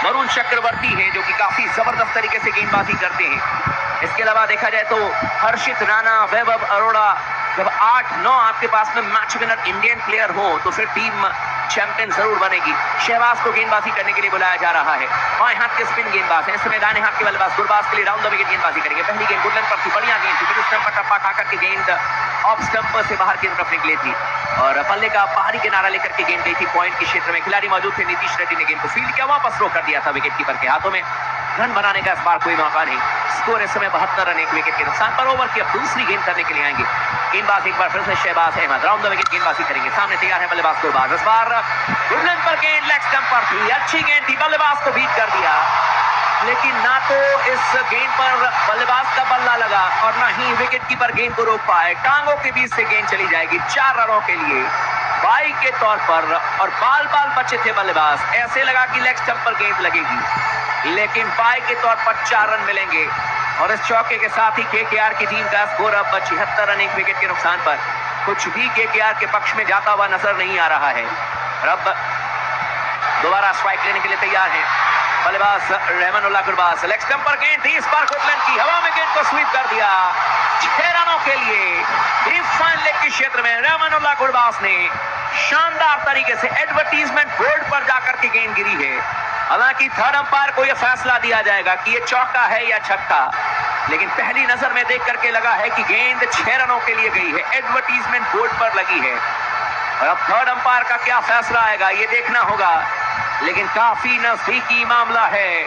वरुण चक्रवर्ती हैं जो कि काफी जबरदस्त तरीके से गेंदबाजी करते हैं। इसके अलावा देखा जाए तो हर्षित राणा, वैभव अरोड़ा, जब 8-9 आपके पास में मैच विनर इंडियन प्लेयर हो तो फिर टीम चैंपियन जरूर बनेगी। शहबाज को गेंदबाजी करने के लिए बुलाया जा रहा है। बाएं हाथ के स्पिन गेंदबाज हैं, इस समय दाहिने हाथ के बल्लेबाज गुरबाज के लिए राउंड द विकेट गेंदबाजी करेंगे। पहली गेंद गुडलैंड पर थी, बढ़िया गेंद थी, फिर स्टंप पर टप्पा खाकर के गेंद ऑफ स्टंप से बाहर की तरफ निकली थी और पल्ले का बाहरी किनारा लेकर के गेंद गई थी पॉइंट के क्षेत्र में। खिलाड़ी मौजूद थे, नीतीश रेड्डी ने गेंद को फील्ड किया, वापस थ्रो कर दिया था विकेट कीपर के हाथों में। रन बनाने का इस बार कोई मौका नहीं। स्कोर इस समय 72 रन, एक विकेट के नुकसान पर। ओवर की अब दूसरी गेंद करने के लिए आएंगे गेंदबाज एक बार फिर से Shahbaz Ahmed, round the wicket गेंदबाजी करेंगे। सामने तैयार है बल्लेबाज गुरबाज, इस बार गुडलैंड पर गेंद लेग स्टंप पर थी, अच्छी गेंद थी, बल्लेबाज को बीट कर दिया, लेकिन ना तो इस गेंद पर बल्लेबाज का बल्ला लगा और ना ही विकेट कीपर गेंद को रोक पाए। टांगों के बीच से गेंद चली जाएगी 4 रनों के लिए बाई के तौर पर और बाल बाल बचे थे बल्लेबाज। ऐसे लगा कि लेग स्टंप पर गेंद लगेगी, लेकिन बाई के तौर पर 4 रन मिलेंगे और इस चौके के साथ ही केकेआर की टीम का स्कोर अब 76 रन, एक विकेट के नुकसान पर। कुछ भी केकेआर के पक्ष में जाता हुआ नजर नहीं आ रहा है। और अब दोबारा स्ट्राइक लेने के लिए तैयार है बल्लेबाज रहमानुल्लाह गुरबाज, लेग स्टंप पर गेंद थी, इस बार गुडलैंड की हवा में गेंद को स्वीप कर दिया 6 रनों के लिए। डीप फाइन लेग के क्षेत्र में रहमानुल्लाह गुरबाज ने शानदार तरीके से एडवर्टीजमेंट बोर्ड पर जाकर के गेंद गिरी है। हालांकि थर्ड अंपायर को यह फैसला दिया जाएगा कि यह चौका है या छक्का, लेकिन पहली नजर में देख करके लगा है कि गेंद 6 रनों के लिए गई है, एडवर्टीजमेंट बोर्ड पर लगी है। और अब थर्ड अंपायर का क्या फैसला आएगा ये देखना होगा, लेकिन काफी नजदीकी मामला है।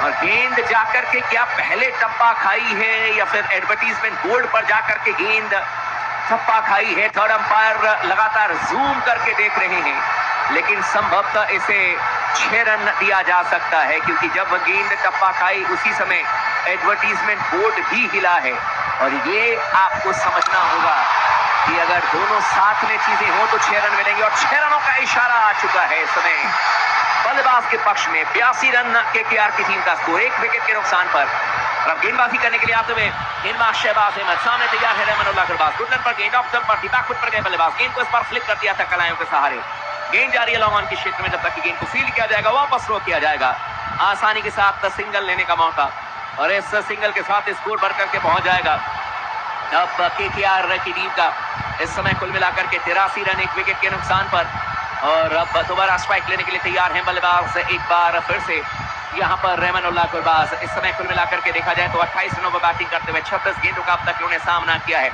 और गेंद जाकर के क्या पहले टप्पा खाई है या फिर एडवर्टीजमेंट बोर्ड पर जाकर के गेंद टप्पा खाई है, थर्ड अंपायर लगातार जूम करके देख रहे हैं, लेकिन संभवतः इसे 6 रन दिया जा सकता है क्योंकि जब गेंद टप्पा खाई उसी समय एडवर्टीजमेंट बोर्ड भी हिला है। और ये आपको समझना होगा कि अगर दोनों साथ में चीजें हो तो 6 रन मिलेंगे और 6 रनों का इशारा आ चुका है इस समय बल्लेबाज के पक्ष में। 82 रन केकेआर की टीम का स्कोर, एक विकेट के नुकसान पर। और अब गेंदबाजी करने के लिए आते हुए गेंदबाज शहबाज अहमद, सामने तैयार है रहमानुल्लाह गुरबाज, गुडलैंड पर गेंद ऑफ स्टंप पर थी, बैकफुट पर गए बल्लेबाज, गेंद को इस बार फ्लिक कर दिया था कलायों के सहारे। गेंद जा रही है लॉन्ग ऑन के क्षेत्र में, जब तक कि गेंद को फील्ड किया जाएगा, वापस थ्रो किया जाएगा। आसानी के साथ सिंगल लेने का मौका और इस सिंगल के साथ स्कोर बढ़ करके पहुंच जाएगा अब केकेआर की टीम का इस समय कुल मिलाकर के 83 रन, एक विकेट के नुकसान पर। और अब दोबारा स्ट्राइक लेने के लिए तैयार हैं बल्लेबाज एक बार फिर से यहाँ पर रहमानुल्लाह गुरबाज। इस समय कुल मिलाकर के देखा जाए तो 28 रनों पर बैटिंग करते हुए 36 गेंदों का अब तक उन्होंने सामना किया है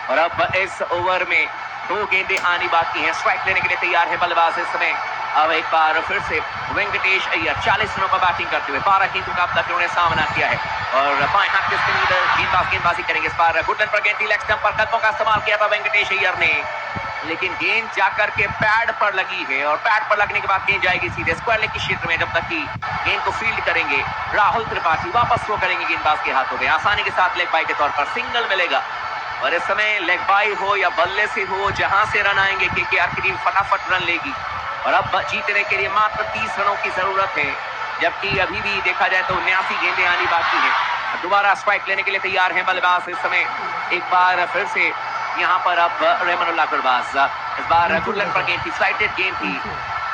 और अब इस ओवर में 2 गेंदें आनी बाकी हैं। स्ट्राइक लेने के लिए तैयार है बल्लेबाज इस समय अब एक बार फिर से वेंकटेश अय्यर, 40 रनों पर बैटिंग करते हुए 12 गेंदों का अब तक उन्होंने सामना किया है और बाएं हाथ के स्पिन गेंदबाजी करेंगे। इस बार गुडलैंड पर गेंद लेग स्टंप पर कदमों का इस्तेमाल किया था वेंकटेश अय्यर ने, लेकिन गेंद जाकर के पैड पर लगी है और पैड पर लगने के बाद गेंद जाएगी सीधे स्क्वायर लेग के क्षेत्र में, जब तक कि गेंद को फील्ड करेंगे राहुल त्रिपाठी, वापस थ्रो करेंगे गेंदबाज के हाथों में। आसानी के साथ लेग बाई के तौर पर सिंगल मिलेगा और इस समय लेग बाई हो या बल्ले से हो, जहां से रन आएंगे केकेआर की टीम फटाफट रन लेगी और अब जीतने के लिए मात्र 30 रनों की जरूरत है, जबकि अभी भी देखा जाए तो 79 गेंदें आनी बाकी है। दोबारा स्ट्राइक लेने के लिए तैयार हैं बल्लेबाज इस समय एक बार फिर से यहाँ पर अब रहमानुल्लाह गुरबाज, इस बार गुडलैंड पर गेंद थी, स्लाइटेड गेंद थी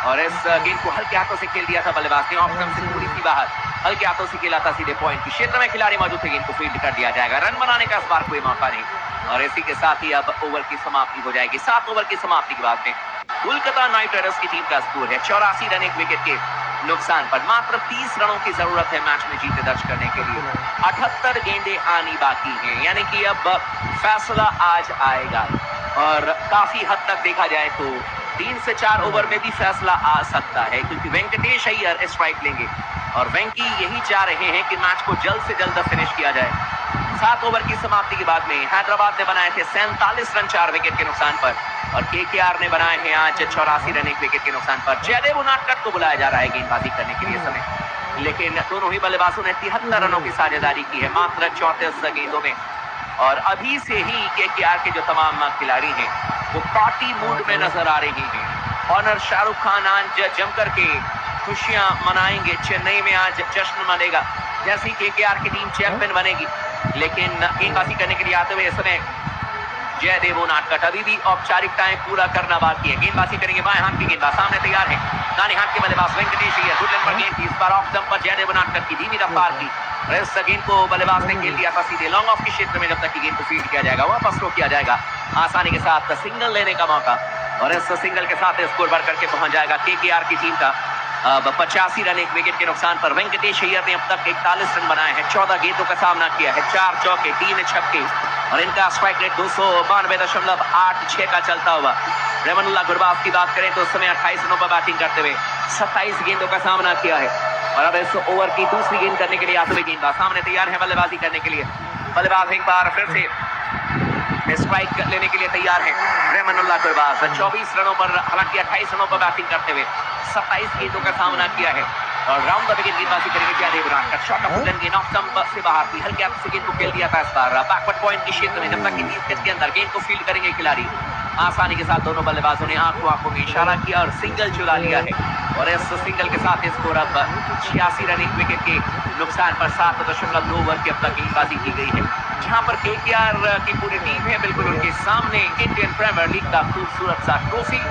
और इस गेंद को हल्के हाथों से खेल दिया था बल्लेबाज ने, ऑफ स्टंप से थोड़ी सी बाहर हल्के हाथों से खेला था सीधे पॉइंट के क्षेत्र में। खिलाड़ी मौजूद थे, गेंद को फील्ड कर दिया जाएगा, रन बनाने का इस बार कोई मौका नहीं और इसी के साथ ही अब ओवर की समाप्ति हो जाएगी। 7 ओवर की समाप्ति के बाद में कोलकाता नाइट राइडर्स की टीम का स्कोर है 84 रन, एक विकेट के नुकसान पर। मात्र 30 रनों की जरूरत है मैच में जीत दर्ज करने के लिए। 78 गेंदें आनी बाकी हैं, यानी कि अब फैसला आज आएगा और काफी हद तक देखा जाए तो 3 से 4 ओवर में भी फैसला आ सकता है क्योंकि वेंकटेश अय्यर स्ट्राइक लेंगे और वेंकी यही चाह रहे हैं कि मैच को जल्द से जल्द फिनिश किया जाए। 7 ओवर की समाप्ति के बाद में हैदराबाद ने बनाए थे 47 रन 4 विकेट के नुकसान पर और केकेआर ने बनाए हैं आज 84 रन 1 विकेट के नुकसान पर। जयदेव उनादकट को बुलाया जा रहा है गेंदबाजी करने के लिए समय, लेकिन दोनों ही बल्लेबाजों ने 73 रनों की साझेदारी की है मात्र 34 गेंदों में और अभी से ही केकेआर के जो तमाम खिलाड़ी हैं वो पार्टी मूड में नजर आ रहे हैं। ऑनर शाहरुख खान आज जमकर के खुशियां मनाएंगे, चेन्नई में आज जश्न मनेगा जैसी केकेआर की टीम चैंपियन बनेगी। लेकिन गेंदबाजी करने के लिए आते हुए इस समय जयदेव उनादकट अभी भी औपचारिकताएं पूरा करना बाकी है। गेंदबाजी करेंगे बाएं हाथ की गेंदबाज, सामने तैयार है दाहिने हाथ के बल्लेबाज वेंकटेश अय्यर। गुड लेंथ पर गेंद थी, इस बार ऑफ स्टंप पर जयदेव उनादकट की धीमी रफ्तार की इस गेंद को बल्लेबाज ने खेल दिया था सीधे लॉन्ग ऑफ के क्षेत्र में। जब तक की गेंद को फील्ड किया जाएगा वापस थ्रो किया जाएगा, आसानी के साथ सिंगल लेने का मौका और इस सिंगल के साथ स्कोर बढ़ करके पहुंच जाएगा केकेआर की टीम का। अब 85 रन एक विकेट के नुकसान पर वेंकटेश अय्यर ने अब तक 41 रन बनाए हैं, 14 गेंदों का सामना किया है, 4 चौके 3 छक्के और इनका स्ट्राइक रेट 292.86 का चलता हुआ। रहमानुल्लाह गुरबाज की बात करें तो उस समय 28 रनों पर बैटिंग करते हुए 27 गेंदों का सामना किया है और अब इस ओवर की दूसरी गेंद करने के लिए आते हुए गेंदबाज सामने तैयार है बल्लेबाजी करने के लिए। बल्लेबाज एक बार फिर से स्ट्राइक लेने के लिए तैयार है रहमानुल्लाह गुरबाज। 24 रनों पर, हालांकि 28 रनों पर बैटिंग करते हुए 27 गेंदों का सामना किया है और राउंड द विकेट गेंदबाजी करेंगे Jaydev Unadkat. Short of length गेंद ऑफ स्टंप से बाहर थी, हल्के हाथ से गेंद को खेल दिया था इस बार बैकवर्ड पॉइंट के क्षेत्र में। जब तक कि 30 गज के अंदर गेंद को फील्ड करेंगे खिलाड़ी, आसानी के साथ दोनों बल्लेबाजों ने आंखों में इशारा किया और सिंगल चुरा लिया है और इस सिंगल के साथ स्कोर अब 86 रन एक विकेट के नुकसान पर 7.2 ओवर की अब तक गेंदबाजी की गई है। जहां पर केकेआर की पूरी टीम है बिल्कुल उनके सामने इंडियन प्रीमियर लीग का खूबसूरत सा ट्रॉफी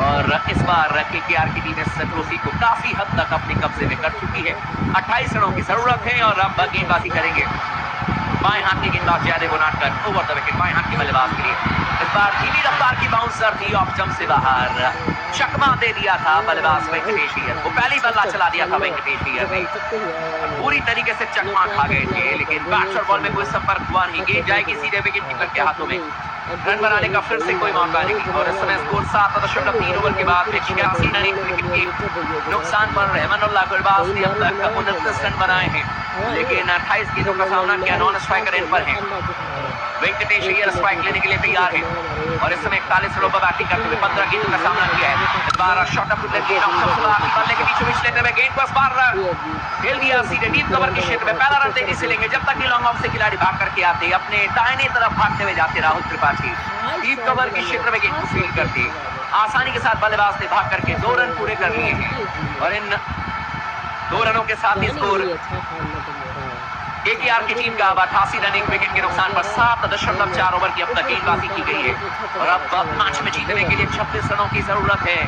और इस बार केकेआर की टीम इस ट्रॉफी को काफी हद तक अपने कब्जे में कर चुकी है। 28 रनों की जरूरत है और अब गेंदबाजी करेंगे बाएं हाथ की गेंदबाज Jaydev Unadkat over the wicket बाएं हाथ की बल्लेबाज के लिए। इस बार धीमी रफ्तार की बाउंसर थी, ऑफ जंप से बाहर चकमा दे दिया था बल्लेबाज वेंकटेश अय्यर को, पहली बल्ला चला दिया था वेंकटेश अय्यर ने, पूरी तरीके से चकमा खा गए थे लेकिन बैट्स और बॉल में कोई संपर्क हुआ नहीं। गेंद जाएगी सीधे विकेट कीपर के हाथों में, रन बनाने का फिर से कोई मौका नहीं और इस समय स्कोर 7.3 ओवर के बाद 86 रन एक विकेट के नुकसान पर रहमानुल्लाह गुरबाज ने अब तक 29 रन बनाए हैं लेकिन 28 गेंदों का सामना किया, नॉन स्ट्राइकर इन पर है। वेंकटेश अय्यर स्ट्राइक लेने के लिए तैयार है और इस समय 41 रनों पर बैटिंग करते हुए 15 गेंदों का सामना किया है। इस बार शॉट ऑफ गेंद बल्ले के बीचों बीच लेते हुए गेंद को इस बार खेल दिया सीधे डीप कवर के क्षेत्र में, पहला रन तेजी से लेंगे जब तक कि लॉन्ग ऑफ से खिलाड़ी भाग करके आते अपने दाहिने तरफ भागते हुए जाते राहुल त्रिपाठी, डीप कवर के क्षेत्र में गेंद को फील्ड करते आसानी के साथ बल्लेबाज ने भाग करके 2 रन पूरे कर लिए हैं और इन 2 रनों के साथ ही स्कोर केकेआर की टीम का 88 रन एक विकेट के नुकसान पर 7.4 ओवर की अब तक गेंदबाजी की गई है और अब मैच में जीतने के लिए 26 रनों की जरूरत है।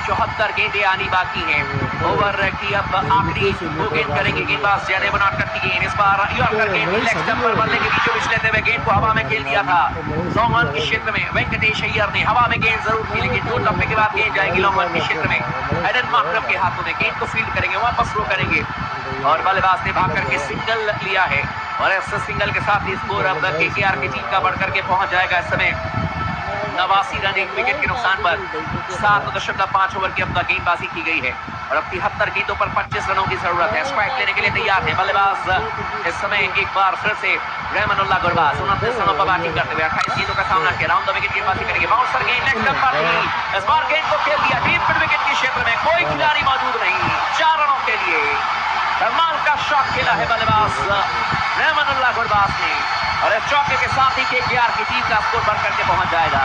74 गेंदें आनी बाकी हैं। ओवर की अब आखिरी 2 गेंद करेंगे गेंदबाज जयदेव उनादकट की गेंद, इस बार यॉर्कर गेंद लेग स्टंप पर बल्ले के बीचों बीच लेते हुए गेंद को हवा में खेल दिया था लॉन्ग ऑन के क्षेत्र में। वेंकटेश अय्यर ने हवा में गेंद जरूर की लेकिन 2 टप्पे के बाद गेंद जाएगी लॉन्ग ऑन के क्षेत्र में, एडन मार्करम के हाथों में। गेंद को फील्ड करेंगे, वापस थ्रो करेंगे और बल्लेबाज ने भाग करके सिंगल लिया है और इस सिंगल के साथ ही स्कोर अब केकेआर की टीम का बढ़कर के पहुंच जाएगा इस समय 89 रन एक विकेट के नुकसान पर 7.5 ओवर की अब तक गेंदबाजी की गई है और अब 73 गेंदों पर 25 रनों की जरूरत है। स्ट्राइक लेने के लिए तैयार है बल्लेबाज इस समय एक बार फिर से रहमानुल्लाह गुरबाज 29 रनों पर बैटिंग करते हुए 28 गेंदों का सामना किया, राउंड द विकेट गेंदबाजी करेंगे, बाउंसर गेंद लेग स्टंप पर थी, इस बार गेंद को खेल दिया डीप मिड विकेट के क्षेत्र में, कोई खिलाड़ी मौजूद नहीं, 4 रनों के लिए कमाल का शॉट खेला है बल्लेबाज रहमानुल्लाह गुरबाज ने और इस चौके के साथ ही केकेआर की टीम का स्कोर बढ़ करके पहुंच जाएगा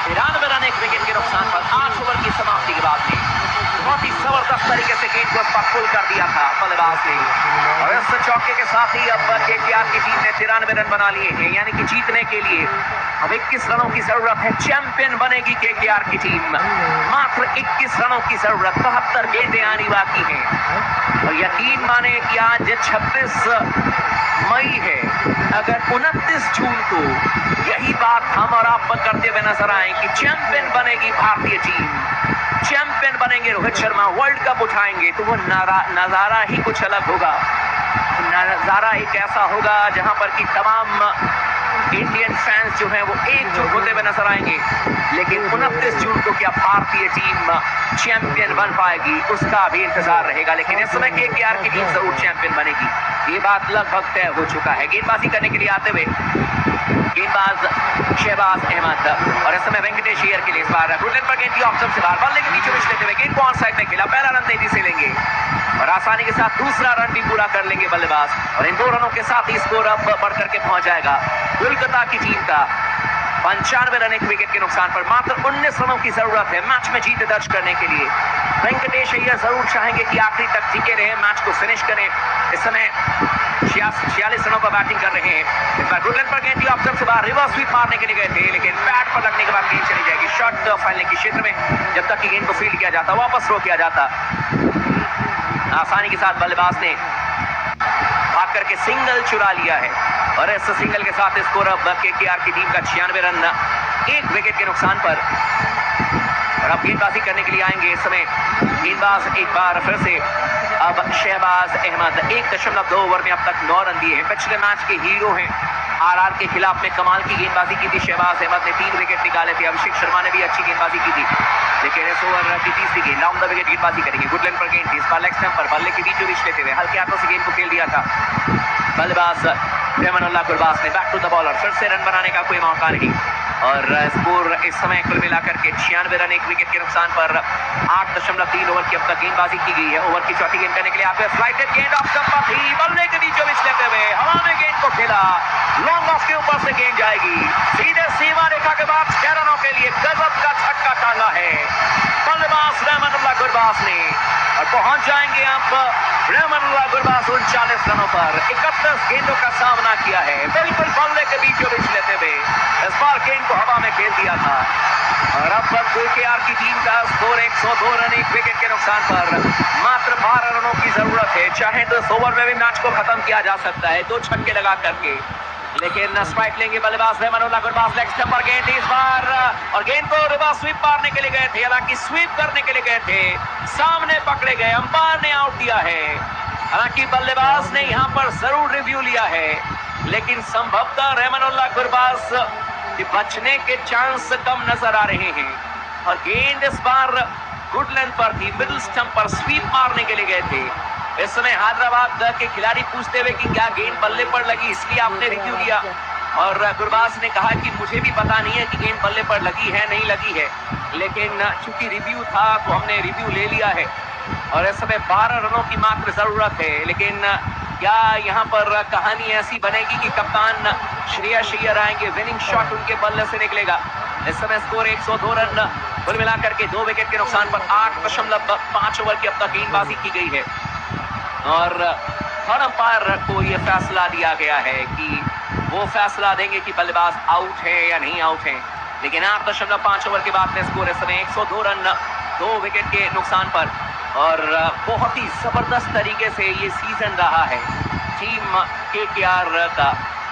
93 रन एक विकेट के नुकसान पर 8 ओवर की समाप्ति के बाद में। बहुत ही जबरदस्त तरीके से गेंद को पुल कर दिया था बल्लेबाज ने और इस चौके के साथ ही अब केकेआर की टीम ने 93 रन बना लिए हैं, यानी कि जीतने के लिए अब 21 रनों की जरूरत है। चैंपियन बनेगी केकेआर की टीम, मात्र 21 रनों की जरूरत, 72 गेंदें आनी बाकी हैं और यकीन माने कि आज 26 मई है, अगर 29 जून को यही बात हम और आप करते हुए नजर आए कि चैंपियन बनेगी भारतीय टीम, चैंपियन बनेंगे रोहित शर्मा, वर्ल्ड कप उठाएंगे, तो वो नजारा ही कुछ अलग होगा। नजारा एक ऐसा होगा जहां पर कि तमाम इंडियन फैंस जो हैं वो एकजुट होते हुए नजर आएंगे। लेकिन 29 जून को क्या भारतीय टीम चैंपियन बन पाएगी, उसका भी इंतजार रहेगा। लेकिन इस समय केकेआर की टीम जरूर चैंपियन बनेगी, ये बात लगभग तय हो चुका है। गेंदबाजी करने के लिए आते हुए गेंदबाज शहबाज अहमद और इस समय वेंकटेश अय्यर के लिए इस बार गुड लेंथ पर गेंद ऑफ स्टंप से बाहर, बल्ले के बीचों बीच लेते हुए गेंद को ऑन साइड में खेला, पहला रन तेजी से लेंगे और आसानी के साथ दूसरा रन भी पूरा कर लेंगे बल्लेबाज और इन 2 रनों के साथ ही स्कोर अब बढ़कर के पहुंच जाएगा कोलकाता की टीम का 95 रन एक विकेट के नुकसान पर। मात्र 19 रनों की जरूरत है मैच में जीत दर्ज करने के लिए। वेंकटेश अय्यर जरूर चाहेंगे कि आखिरी तक टिके रहे, मैच को फिनिश करें। इस समय 46 रनों पर बैटिंग कर रहे हैं। इस बार गुडलैंड पर गेंद ऑफ स्टंप से बाहर रिवर्स स्वीप मारने के लिए गए थे, लेकिन पैड पर लगने के बाद गेंद चली जाएगी शॉर्ट फैलने के क्षेत्र में। जब तक कि गेंद को फील्ड किया जाता, वापस थ्रो किया जाता। आसानी के साथ बल्लेबाज ने भाग करके सिंगल चुरा लिया है और इस सिंगल के साथ स्कोर अब केकेआर की टीम का 96 रन 1 विकेट के नुकसान पर। और अब गेंदबाजी करने के लिए आएंगे इस समय गेंदबाज एक बार फिर से। अब शहबाज अहमद 1.2 ओवर में अब तक 9 रन दिए हैं। पिछले मैच के हीरो हैं। आरआर के खिलाफ में कमाल की गेंदबाजी की थी शहबाज अहमद ने, 3 विकेट निकाले थे। अभिषेक शर्मा ने भी अच्छी गेंदबाजी की थी, लेकिन इस ओवर की तीसरी गेंद डाउन द विकेट गेंदबाजी करेंगे। गुडलैंड पर गेंद थी, इस बार लेग स्टंप पर बल्ले के बीचों बीच लेते हुए हल्के हाथों से गेंद को खेल दिया था बल्लेबाज रहमानुल्लाह गुरबाज ने। बैक टू द बॉलर, फिर से रन बनाने का कोई मौका नहीं और स्कोर इस समय कुल मिलाकर के 96 रन 1 विकेट के नुकसान पर। 8.3 ओवर की अब तक गेंदबाजी की गई है। ओवर की चौथी गेंद करने के लिए आते फ्लाइटेड गेंद ऑफ स्टंप पर थी, बल्ले के बीचों बीच लेते हुए हवा में गेंद को खेला। लॉन्ग ऑफ के ऊपर से गेंद जाएगी सीधे सीमा रेखा के बाद 6 रनों के लिए गजब का छक्का टांगा है बल्लेबाज रहमानुल्लाह गुरबाज ने और पहुंच जाएंगे अब रहमानुल्लाह गुरबाज 39 रनों पर। 31 गेंदों का सामना किया है, बिल्कुल बल्ले के बीचों बीच लेते हुए इस बार गेंद को हवा में खेल दिया था। और अब केकेआर की टीम का स्कोर 102 रन 1 विकेट के नुकसान पर। मात्र 12 रनों की जरूरत है, चाहे तो इस ओवर में भी मैच को खत्म किया जा सकता है 2 छक्के लगा करके, लेकिन स्ट्राइक लेंगे बल्लेबाज रहमानुल्लाह गुरबाज। लेग स्टंप पर गेंद इस बार और गेंद को रिवर्स स्वीप मारने के लिए गए थे, हालांकि स्वीप करने के लिए गए थे, सामने पकड़े गए, अंपायर ने आउट दिया है। हालांकि बल्लेबाज ने यहां पर जरूर रिव्यू लिया है, लेकिन संभवतः रहमानुल्लाह गुरबाज के बचने के चांस कम नजर आ रहे हैं। और गेंद इस बार गुडलैंड पर थी, मिडिल स्टंप पर स्वीप मारने के लिए गए थे। इस समय हैदराबाद के खिलाड़ी पूछते हुए कि क्या गेंद बल्ले पर लगी, इसलिए आपने रिव्यू लिया। और गुरबाज ने कहा कि मुझे भी पता नहीं है कि गेंद बल्ले पर लगी है नहीं लगी है, लेकिन चूंकि रिव्यू था तो हमने रिव्यू ले लिया है। और इस समय 12 रनों की मात्र जरूरत है, लेकिन क्या यहाँ पर कहानी ऐसी बनेगी कि कप्तान श्रेयस अय्यर आएंगे, विनिंग शॉट उनके बल्ले से निकलेगा। इस समय स्कोर 102 रन कुल मिलाकर के 2 विकेट के नुकसान पर। 8.5 ओवर की अब तक गेंदबाजी की गई है और हर अंपायर को यह फैसला दिया गया है कि वो फैसला देंगे कि बल्लेबाज आउट है या नहीं आउट है। लेकिन 8.5 ओवर के बाद में स्कोर इस समय 102 रन 2 विकेट के नुकसान पर। और बहुत ही जबरदस्त तरीके से ये सीजन रहा है टीम केकेआर का।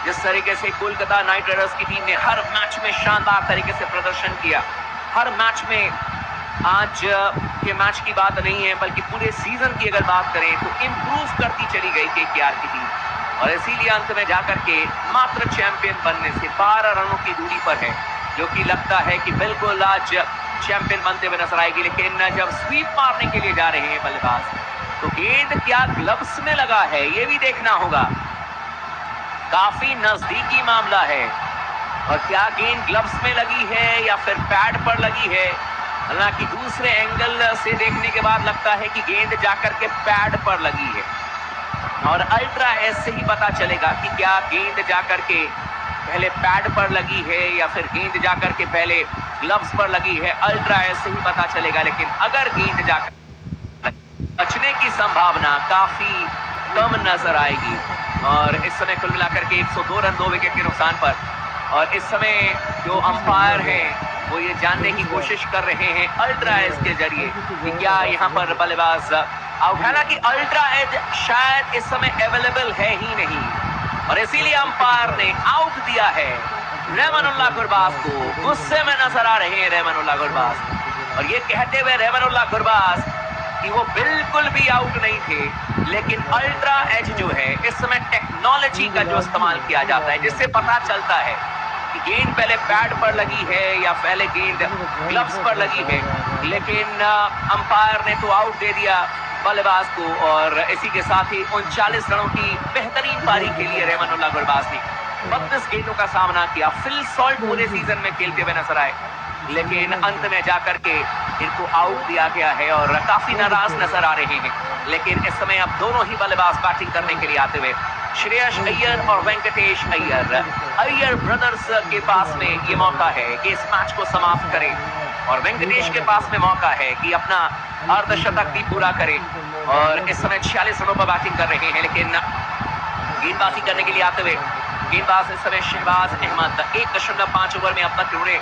जिस तरीके से कोलकाता नाइट राइडर्स की टीम ने हर मैच में शानदार तरीके से प्रदर्शन किया, हर मैच में, आज के मैच की बात नहीं है बल्कि पूरे सीजन की अगर बात करें तो इम्प्रूव करती चली गई केकेआर की टीम। और इसीलिए अंत में जाकर के मात्र चैंपियन बनने से 12 रनों की दूरी पर है, जो कि लगता है कि बिल्कुल आज चैंपियन बनते हुए नजर आएगी। लेकिन जब स्वीप मारने के लिए जा रहे हैं बल्लेबाज तो गेंद क्या ग्लव्स में लगा है ये भी देखना होगा, काफी नजदीकी मामला है। और क्या गेंद ग्लव्स में लगी है या फिर पैड पर लगी है, हालांकि दूसरे एंगल से देखने के बाद लगता है कि गेंद जाकर के पैड पर लगी है। और अल्ट्रा एज से ही पता चलेगा कि क्या गेंद जाकर के पहले पैड पर लगी है या फिर गेंद जाकर के पहले ग्लव्स पर लगी है, अल्ट्रा एज से ही पता चलेगा। लेकिन अगर गेंद जाकर बचने की संभावना काफी कम नजर आएगी। और इस समय कुल मिलाकर के 102 रन 2 विकेट के नुकसान पर। और इस समय जो अंपायर हैं वो ये जानने की कोशिश कर रहे हैं अल्ट्रा एज के जरिए कि क्या यहाँ पर बल्लेबाज आउट, हालांकि अल्ट्रा एज शायद इस समय अवेलेबल है ही नहीं और इसीलिए अंपायर ने आउट दिया है रहमानुल्लाह गुरबाज को। गुस्से में नजर आ रहे हैं रहमानुल्लाह गुरबाज और ये कहते हुए रहमानुल्लाह गुरबाज कि वो बिल्कुल भी आउट नहीं थे। लेकिन अल्ट्रा एज जो है इस समय टेक्नोलॉजी का जो इस्तेमाल किया जाता है, जिससे पता चलता है कि गेंद पहले पैड पर लगी है या पहले गेंद ग्लव्स पर लगी है। लेकिन अंपायर ने तो आउट दे दिया बल्लेबाज को और इसी के साथ ही 39 रनों की बेहतरीन पारी के लिए रहमानुल्लाह गुरबाज ने 32 गेंदों का सामना किया। फिल सॉल्ट पूरे सीजन में खेलते हुए नजर आए, लेकिन अंत में जाकर के इनको आउट दिया गया है और काफी नाराज नजर आ रहे हैं। लेकिन इस समय अब दोनों ही बल्लेबाज बैटिंग करने के लिए आते हुए श्रेयस अय्यर और वेंकटेश अय्यर, अय्यर ब्रदर्स के पास में ये मौका है कि इस मैच को समाप्त करें और वेंकटेश के पास में मौका है कि अपना अर्धशतक भी पूरा करें। और इस समय 46 रनों पर बैटिंग कर रहे हैं, लेकिन गेंदबाजी करने के लिए आते हुए गेंदबाज इस समय शहबाज अहमद 1.5 ओवर में अब तक इन्होंने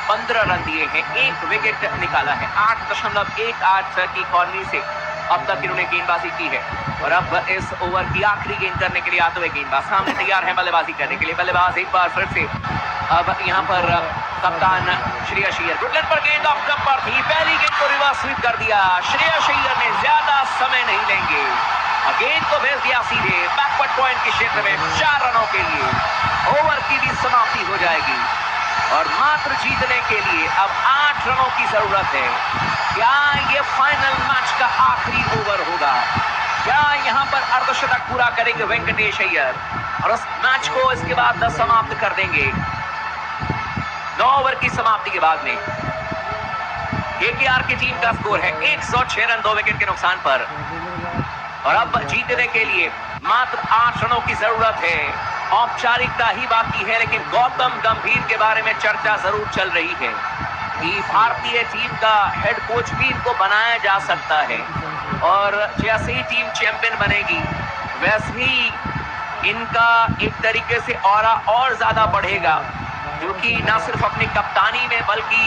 15 रन दिए हैं, 1 विकेट निकाला है, 8.18 की कॉर्नरी से अब तक इन्होंने गेंदबाजी की है। और अब इस ओवर की आखिरी गेंद करने के लिए आते हुए गेंदबाज सामने तैयार है बल्लेबाजी करने के लिए। बल्लेबाज एक बार फिर से अब यहाँ पर कप्तान श्रेयस अय्यर, गुडलैंड पर गेंद ऑफ स्टंप पर थी, पहली गेंद को रिवर्स स्वीप कर दिया। श्रेयस अय्यर ने ज्यादा समय नहीं लेंगे, गेंद को भेज दिया सीधे बैकवर्ड पॉइंट के क्षेत्र में 4 रनों के लिए। ओवर की भी समाप्ति हो जाएगी और मात्र जीतने के लिए अब 8 रनों की जरूरत है। क्या ये फाइनल मैच का आखिरी ओवर होगा? क्या यहाँ पर अर्धशतक पूरा करेंगे वेंकटेश अय्यर और उस मैच को इसके बाद समाप्त कर देंगे? 9 ओवर की समाप्ति के बाद में केकेआर की टीम का स्कोर है 106 रन 2 विकेट के नुकसान पर और अब जीतने के लिए मात्र 8 रनों की जरूरत है। औपचारिकता ही बाकी है, लेकिन गौतम गंभीर के बारे में चर्चा जरूर चल रही है कि भारतीय टीम का हेड कोच भी इनको बनाया जा सकता है और जैसे ही टीम चैंपियन बनेगी वैसे ही इनका एक तरीके से ऑरा और ज्यादा बढ़ेगा, क्योंकि ना सिर्फ अपनी कप्तानी में बल्कि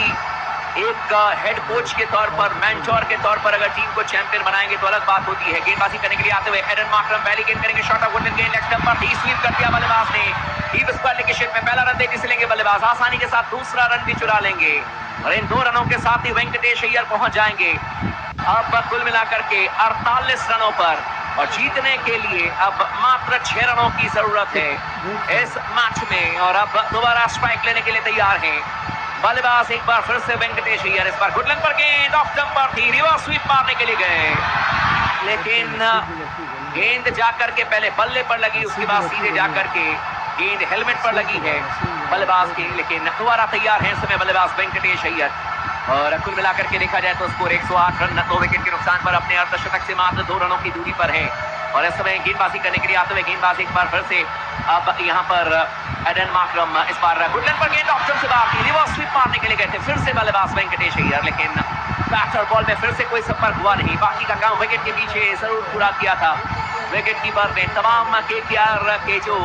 एक हेड कोच के तौर पर, मेंटोर के तौर पर अगर टीम को चैंपियन बनाएंगे तो अलग बात होती है। गेंदबाजी करने के लिए आते हुए एडन मार्करम पहली गेंद करेंगे, शॉट ऑफ वुडलैंड गेंद लेग स्टंप पर थी, स्वीप कर दिया बल्लेबाज ने। डीप स्क्वायर के क्षेत्र में पहला रन तेजी से लेंगे बल्लेबाज, आसानी के साथ दूसरा रन भी चुरा लेंगे और इन 2 रनों के साथ ही वेंकटेश अय्यर पहुंच जाएंगे अब कुल मिलाकर के 48 रनों पर और जीतने के लिए अब मात्र 6 रनों की जरूरत है इस मैच में। और अब दोबारा स्ट्राइक लेने के लिए तैयार हैं बल्लेबाज एक बार फिर से वेंकटेश अय्यर। इस बार गुडलैंड पर गेंद ऑफ स्टंप पर थी, रिवर्स स्वीप मारने के लिए गए, लेकिन गेंद जाकर के पहले बल्ले पर लगी, उसके बाद सीधे जाकर के गेंद हेलमेट पर लगी है बल्लेबाज की, लेकिन दोबारा तैयार है इस समय बल्लेबाज वेंकटेश अय्यर। और कुल मिलाकर के देखा जाए तो स्कोर 108 रन 2 विकेट के नुकसान पर अपने अर्धशतक से मात्र 2 रनों की दूरी पर है। और इस समय गेंदबाजी करने के लिए आते हुए गेंदबाज एक बार फिर से अब यहाँ पर एडन मार्करम, इस बार गुडलैंड पर गेंद ऑप्शन से बाहर, रिवर्स स्वीप मारने के लिए गए थे फिर से बल्लेबाज वेंकटेश अय्यर, लेकिन बैट और बॉल में फिर से कोई संपर्क हुआ नहीं। बाकी का काम विकेट के पीछे जरूर पूरा किया था विकेट कीपर ने। तमाम केकेआर के जो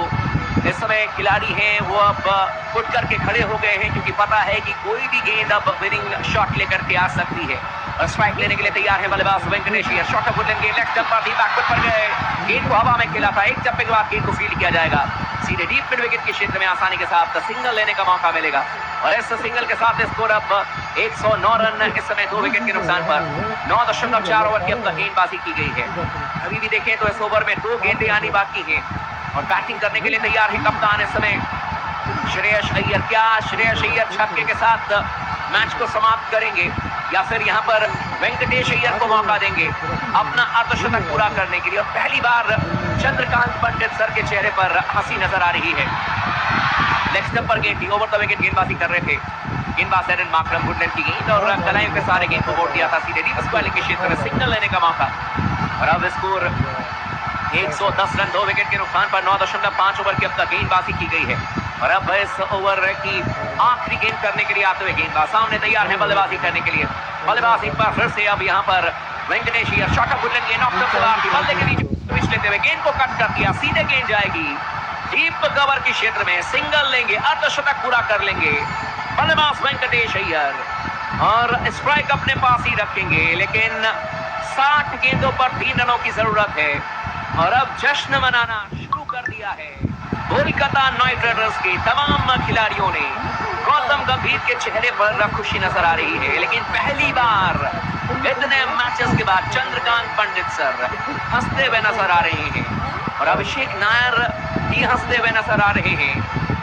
इस समय खिलाड़ी हैं वो अब उठ करके खड़े हो गए हैं, क्योंकि पता है कि कोई भी गेंद अब विनिंग शॉट लेकर के आ सकती है। और स्ट्राइक लेने के लिए तैयार है बल्लेबाज Venkatesh Iyer, shot of Woodland गेंद लेग स्टंप पर थी, बैकवर्ड पर गए, गेंद को हवा में खेला था, एक चप्पे के बाद गेंद को फील्ड किया जाएगा सीधे डीप मिड विकेट के क्षेत्र में, आसानी के साथ सिंगल लेने का मौका मिलेगा। और इस सिंगल के साथ स्कोर अब 109 रन इस समय 2 विकेट के नुकसान पर 9.4 ओवर की अब तक गेंदबाजी की गई है। अभी भी देखें तो इस ओवर में 2 गेंदें आनी बाकी हैं और बैटिंग करने के लिए तैयार है कप्तान इस समय श्रेयस अय्यर। क्या श्रेयस अय्यर छक्के के साथ मैच को समाप्त करेंगे या फिर यहाँ पर वेंकटेश अय्यर को मौका देंगे अपना अर्धशतक पूरा करने के लिए? और पहली बार चंद्रकांत पंडित सर के चेहरे पर हंसी नजर आ रही है। लेग स्टंप पर गेंद थी, ओवर द विकेट गेंदबाजी कर रहे थे गेंदबाज एडन मार्करम, गुडलैंड की गेंद और कलाइयों के सारे गेंद को वोट दिया था सीधे डीप स्क्वायर के क्षेत्र में, सिंगल लेने का मौका। और अब स्कोर 110 रन 2 विकेट के नुकसान पर 9.5 ओवर की अब तक गेंदबाजी की गई है। और अब इस ओवर की आखिरी गेंद करने के लिए आते हुए गेंदबाज सामने तैयार है बल्लेबाजी करने के लिए। बल्लेबाज एक बार फिर से अब यहाँ पर Venkatesh Iyer, shot of Woodland गेंद ऑफ स्टंप से बाहर, बल्ले के नीचे पिच लेते हुए गेंद को कट कर दिया, सीधे गेंद जाएगी डीप कवर के क्षेत्र में, सिंगल लेंगे, अर्धशतक पूरा कर लेंगे बल्लेबाज वेंकटेश अय्यर और स्ट्राइक अपने पास ही रखेंगे। लेकिन 60 गेंदों पर 3 रनों की जरूरत है और अब जश्न मनाना शुरू कर दिया है कोलकाता नाइट राइडर्स के तमाम खिलाड़ियों ने। गौतम गंभीर के चेहरे पर खुशी नजर आ रही है, लेकिन पहली बार इतने मैचेस के बाद चंद्रकांत पंडित सर हंसते हुए नजर आ रहे हैं और अभिषेक नायर भी हंसते हुए नजर आ रहे हैं।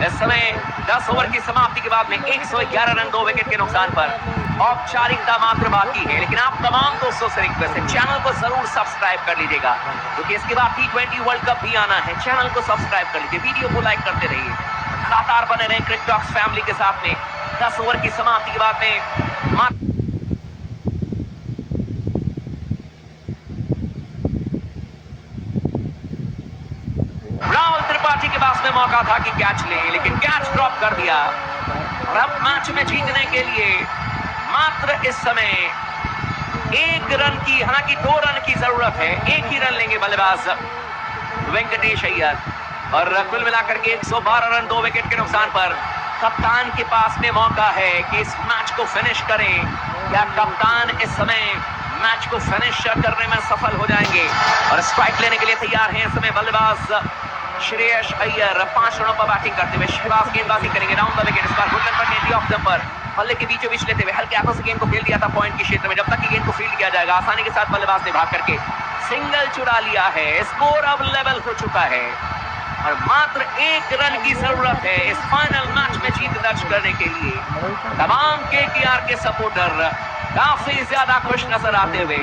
इस समय 10 ओवर की समाप्ति के बाद में 111 रन 2 विकेट के नुकसान पर औपचारिकता मात्र बाकी है। लेकिन आप तमाम दोस्तों से रिक्वेस्ट है, चैनल को जरूर सब्सक्राइब कर लीजिएगा, क्योंकि इसके बाद T20 वर्ल्ड कप भी आना है। चैनल को सब्सक्राइब कर लीजिए, वीडियो को लाइक करते रहिए, लगातार बने रहे क्रिकेट टॉक्स फैमिली के साथ में। 10 ओवर की समाप्ति के बाद में राहुल त्रिपाठी के पास में मौका था कि कैच ले, लेकिन कैच ड्रॉप कर दिया। और अब मैच में जीतने के लिए मात्र इस समय 1 रन की, हालांकि 2 रन की जरूरत है, 1 ही रन लेंगे बल्लेबाज वेंकटेश अय्यर। और कुल मिलाकर के 112 रन 2 विकेट के नुकसान पर कप्तान के पास में मौका है कि इस मैच को फिनिश करें। क्या कप्तान इस समय मैच को फिनिश करने में सफल हो जाएंगे? और स्ट्राइक लेने के लिए तैयार हैं इस समय बल्लेबाज श्रेयस अय्यर। 5 रनों पर बैटिंग करते हुए शहबाज गेंदबाजी करेंगे डाउन द विकेट। इस बार वुडलैंड पर गेंद ऑफ जंपर बल्ले के बीचों बीच लेते हुए हल्के हाथों से गेंद को खेल दिया था पॉइंट के क्षेत्र में। जब तक कि गेंद को फील्ड किया जाएगा आसानी के साथ बल्लेबाज ने भाग करके सिंगल चुरा लिया है। स्कोर अब लेवल हो चुका है और मात्र 1 रन की जरूरत है इस फाइनल मैच में जीत दर्ज करने के लिए। तमाम केकेआर के सपोर्टर काफी ज्यादा खुश नजर आते हुए,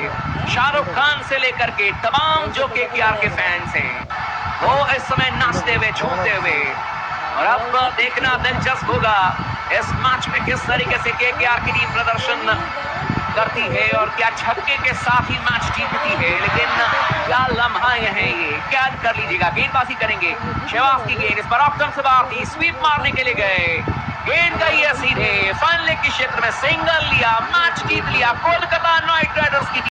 शाहरुख खान से लेकर के तमाम जो केकेआर के फैंस हैं वो इस समय नाचते हुए झूमते हुए। और अब देखना दिलचस्प होगा इस मैच में किस तरीके से केकेआर की टीम प्रदर्शन करती है और क्या छक्के के साथ ही मैच जीतती है। लेकिन क्या लम्हा है ये, कैद कर लीजिएगा। गेंदबाजी करेंगे शहबाज की गेंद, इस पर ऑप्शन से बाहर थी, स्वीप मारने के लिए गए, गेंद गई है सीधे फाइनल के क्षेत्र में, सिंगल लिया, मैच जीत लिया कोलकाता नाइट राइडर्स की।